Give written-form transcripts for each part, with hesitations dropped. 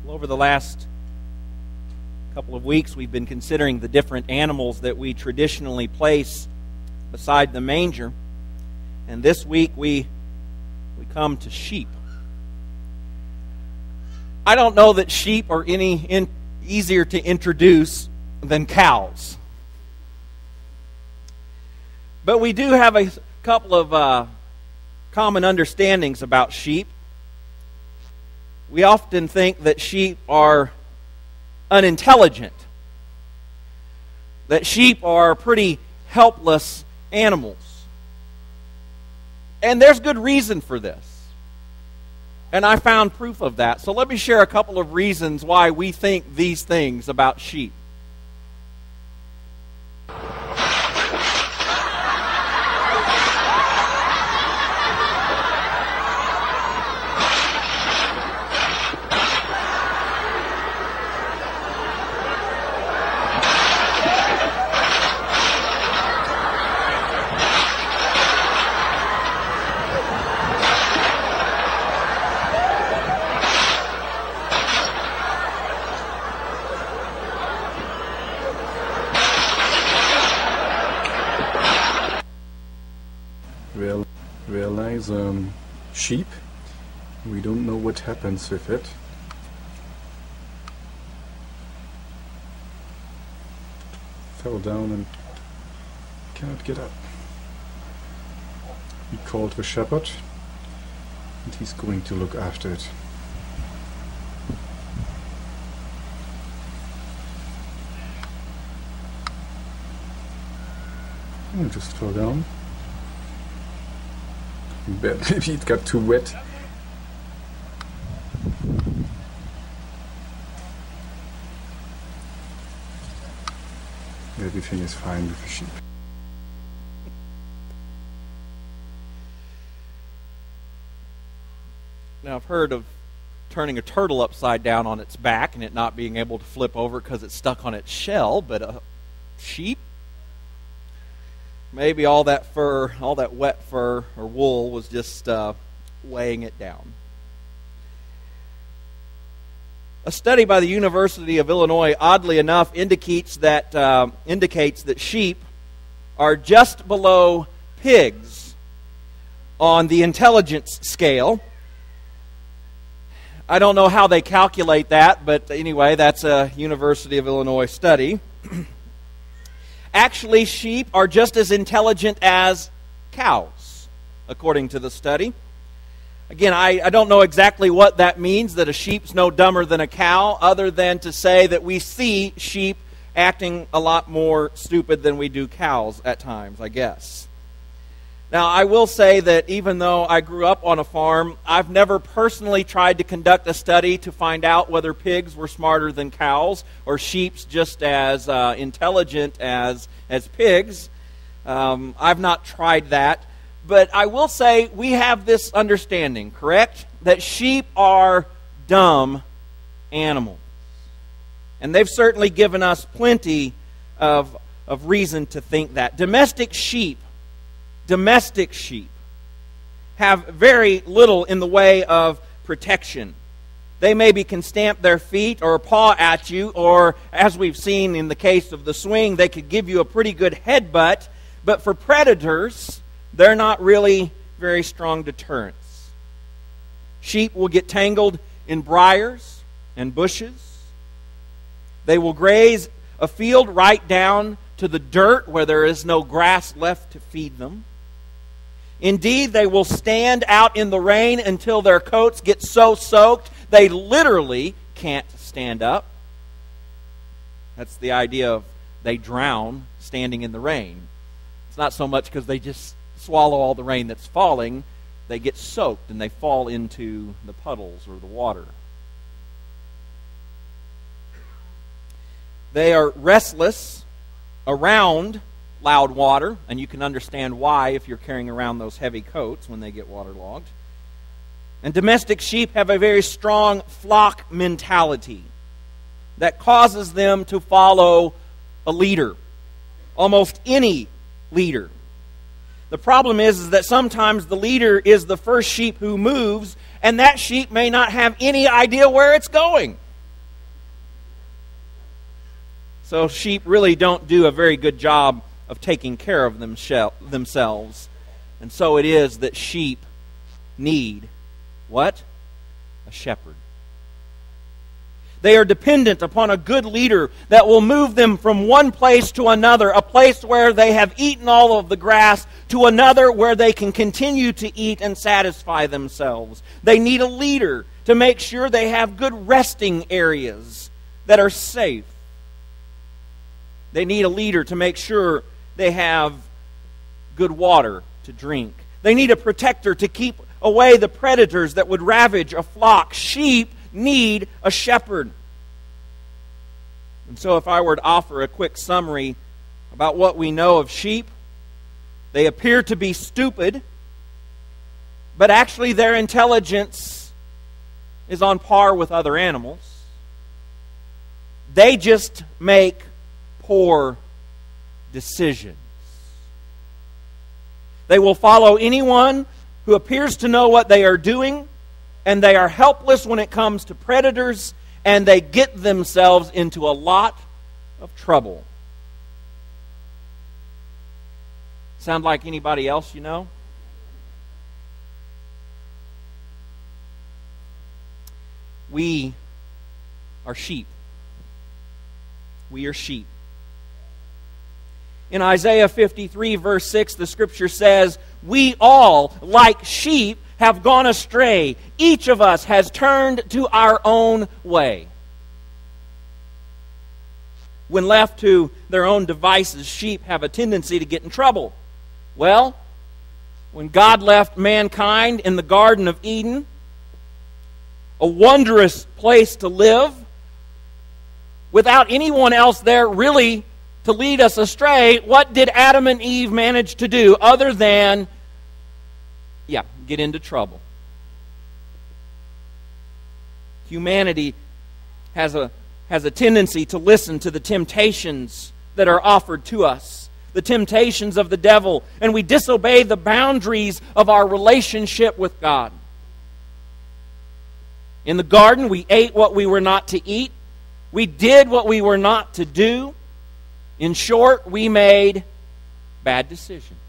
Well, over the last couple of weeks, we've been considering the different animals that we traditionally place beside the manger. And this week, we come to sheep. I don't know that sheep are any easier to introduce than cows. But we do have a couple of common understandings about sheep. We often think that sheep are unintelligent, that sheep are pretty helpless animals. And there's good reason for this. And I found proof of that. So let me share a couple of reasons why we think these things about sheep. Realize sheep. We don't know what happens with it. Fell down and cannot get up. We called the shepherd and he's going to look after it. Oh, just fell down. Maybe it got too wet. Everything is fine with the sheep. Now, I've heard of turning a turtle upside down on its back and it not being able to flip over because it's stuck on its shell, but a sheep? Maybe all that fur, all that wet fur or wool was just weighing it down. A study by the University of Illinois, oddly enough, indicates that sheep are just below pigs on the intelligence scale. I don't know how they calculate that, but anyway, that's a University of Illinois study. Actually, sheep are just as intelligent as cows, according to the study. Again, I don't know exactly what that means, that a sheep's no dumber than a cow, other than to say that we see sheep acting a lot more stupid than we do cows at times, I guess. Now, I will say that even though I grew up on a farm, I've never personally tried to conduct a study to find out whether pigs were smarter than cows or sheep's just as intelligent as pigs. I've not tried that. But I will say we have this understanding, correct? That sheep are dumb animals. And they've certainly given us plenty of reason to think that. Domestic sheep have very little in the way of protection. They maybe can stamp their feet or paw at you, or as we've seen in the case of the swing, they could give you a pretty good headbutt. But for predators, they're not really very strong deterrents. Sheep will get tangled in briars and bushes. They will graze a field right down to the dirt where there is no grass left to feed them. Indeed, they will stand out in the rain until their coats get so soaked they literally can't stand up. That's the idea of they drown standing in the rain. It's not so much because they just swallow all the rain that's falling. They get soaked and they fall into the puddles or the water. They are restless around loud water, and you can understand why if you're carrying around those heavy coats when they get waterlogged. And domestic sheep have a very strong flock mentality that causes them to follow a leader, almost any leader. The problem is that sometimes the leader is the first sheep who moves, and that sheep may not have any idea where it's going. So sheep really don't do a very good job of taking care of themselves. And so it is that sheep need what? A shepherd. They are dependent upon a good leader that will move them from one place to another, a place where they have eaten all of the grass, to another where they can continue to eat and satisfy themselves. They need a leader to make sure they have good resting areas that are safe. They need a leader to make sure they have good water to drink. They need a protector to keep away the predators that would ravage a flock. Sheep need a shepherd. And so if I were to offer a quick summary about what we know of sheep, they appear to be stupid, but actually their intelligence is on par with other animals. They just make poor decisions. They will follow anyone who appears to know what they are doing, and they are helpless when it comes to predators, and they get themselves into a lot of trouble. Sound like anybody else you know? We are sheep. We are sheep. In Isaiah 53, verse 6, the Scripture says, "We all, like sheep, have gone astray. Each of us has turned to our own way." When left to their own devices, sheep have a tendency to get in trouble. Well, when God left mankind in the Garden of Eden, a wondrous place to live, without anyone else there really to lead us astray, what did Adam and Eve manage to do other than, get into trouble? Humanity has a tendency to listen to the temptations that are offered to us, the temptations of the devil, and we disobey the boundaries of our relationship with God. In the garden, we ate what we were not to eat. We did what we were not to do. In short, we made bad decisions.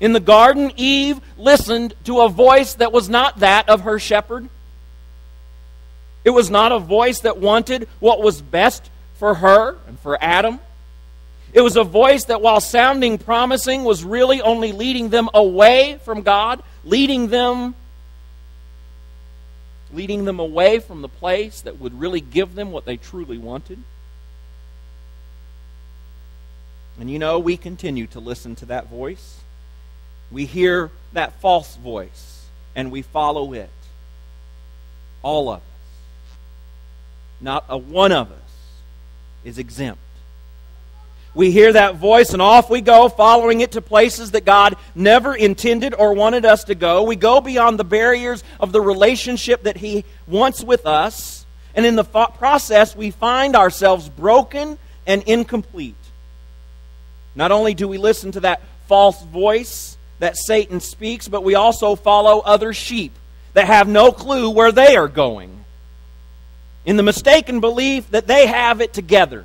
In the garden, Eve listened to a voice that was not that of her shepherd. It was not a voice that wanted what was best for her and for Adam. It was a voice that, while sounding promising, was really only leading them away from God, leading them away from the place that would really give them what they truly wanted. And we continue to listen to that voice. We hear that false voice, and we follow it. All of us. Not a one of us is exempt. We hear that voice, and off we go, following it to places that God never intended or wanted us to go. We go beyond the barriers of the relationship that He wants with us, and in the process, we find ourselves broken and incomplete. Not only do we listen to that false voice that Satan speaks, but we also follow other sheep that have no clue where they are going, in the mistaken belief that they have it together.